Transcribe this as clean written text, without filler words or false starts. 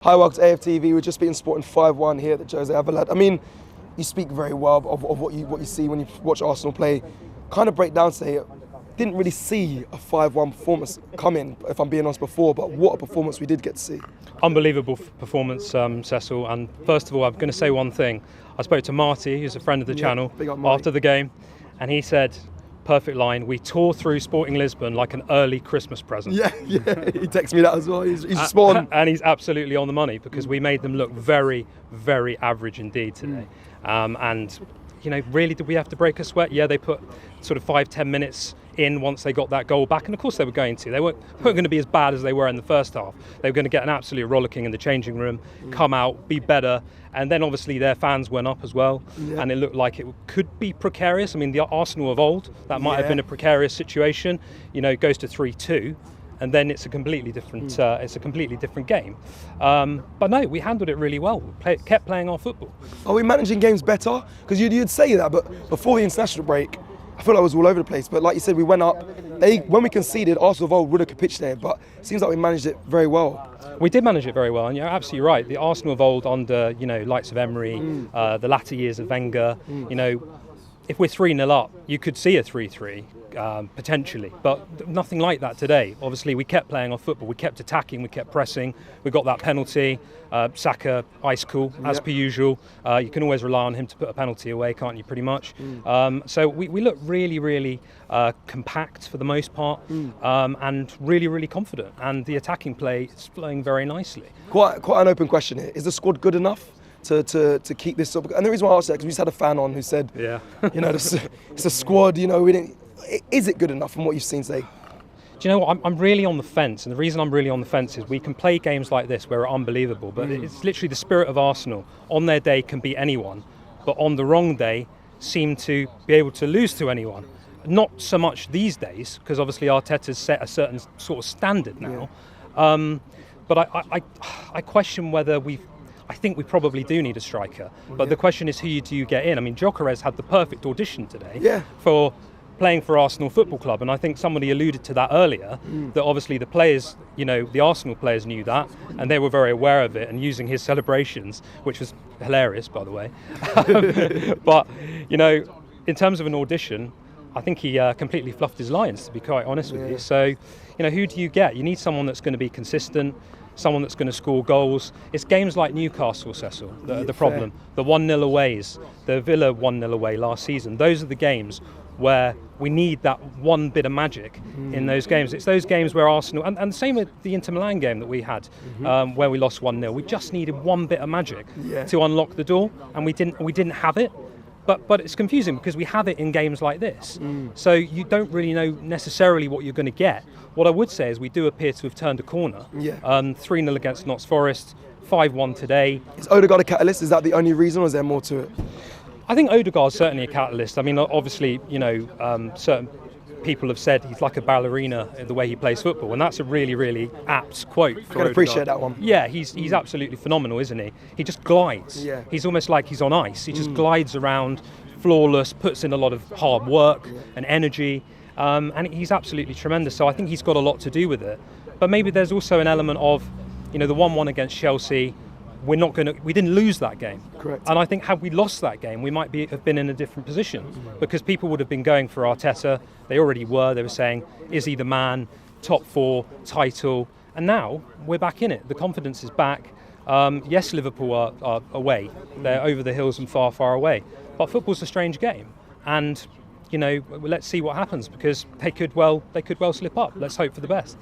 Hi, welcome to AFTV. We're just beating Sporting 5-1 here at the Jose Avalad. I mean, you speak very well of what you see when you watch Arsenal play. Kind of break down today. Didn't really see a 5-1 performance coming, if I'm being honest, before, but what a performance we did get to see. Unbelievable performance, Cecil. And first of all, I'm going to say one thing. I spoke to Marty, who's a friend of the channel, after the game, and he said, perfect line, we tore through Sporting Lisbon like an early Christmas present. Yeah, he texted me that as well. He's spot on. And he's absolutely on the money, because we made them look very, very average indeed today. And, you know, really, did we have to break a sweat? Yeah, they put sort of 5-10 minutes in once they got that goal back, and of course they were going to. They weren't going to be as bad as they were in the first half. They were going to get an absolute rollicking in the changing room, come out, be better, and then obviously their fans went up as well, and it looked like it could be precarious. I mean, the Arsenal of old, that might have been a precarious situation. You know, it goes to 3-2. And then it's a completely different. It's a completely different game. But no, we handled it really well. We kept playing our football. Are we managing games better? Because you'd say that, but before the international break, I feel like it was all over the place. But like you said, we went up. When we conceded, Arsenal of old would have capitulated. But it seems like we managed it very well. We did manage it very well, and you're absolutely right. The Arsenal of old, under likes of Emery, the latter years of Wenger, if we're 3-0 up, you could see a 3-3. Potentially, but nothing like that today. Obviously, we kept playing our football, we kept attacking, we kept pressing, we got that penalty. Saka, ice cool, as per usual. You can always rely on him to put a penalty away, can't you, pretty much? So we look really, really compact for the most part, and really, really confident. And the attacking play is flowing very nicely. Quite an open question here. Is the squad good enough to keep this up? And the reason why I asked that, because we just had a fan on who said, it's a squad, we didn't. Is it good enough from what you've seen today? Do you know what? I'm really on the fence, and the reason I'm really on the fence is we can play games like this where we're unbelievable, but it's literally the spirit of Arsenal. On their day can beat anyone, but on the wrong day seem to be able to lose to anyone. Not so much these days, because obviously Arteta's set a certain sort of standard now. But I question whether I think we probably do need a striker. But the question is, who do you get in? I mean, Gyökeres had the perfect audition today for playing for Arsenal Football Club, and I think somebody alluded to that earlier, that obviously the players, the Arsenal players knew that, and they were very aware of it, and using his celebrations, which was hilarious, by the way. But, in terms of an audition, I think he completely fluffed his lines, to be quite honest with you. So, who do you get? You need someone that's going to be consistent, someone that's going to score goals. It's games like Newcastle, Cecil, that are the problem. The 1-0 aways, the Villa 1-0 away last season. Those are the games where we need that one bit of magic in those games. It's those games where Arsenal, and the same with the Inter Milan game that we had, where we lost 1-0. We just needed one bit of magic to unlock the door, and we didn't have it. But it's confusing because we have it in games like this. So you don't really know necessarily what you're going to get. What I would say is we do appear to have turned a corner. 3-0 against Notts Forest, 5-1 today. Is Odegaard a catalyst? Is that the only reason, or is there more to it? I think Odegaard's certainly a catalyst. I mean, obviously, certain people have said he's like a ballerina in the way he plays football, and that's a really, really apt quote. I can appreciate that one. Yeah, he's absolutely phenomenal, isn't he? He just glides. He's almost like he's on ice. He just glides around, flawless, puts in a lot of hard work and energy, and he's absolutely tremendous. So I think he's got a lot to do with it. But maybe there's also an element of, the 1-1 against Chelsea. We didn't lose that game. Correct. And I think had we lost that game, we might have been in a different position, because people would have been going for Arteta. They already were. They were saying, is he the man? Top 4, title. And now we're back in it. The confidence is back. Yes, Liverpool are away. They're over the hills and far, far away. But football's a strange game. And, let's see what happens, because they could well slip up. Let's hope for the best.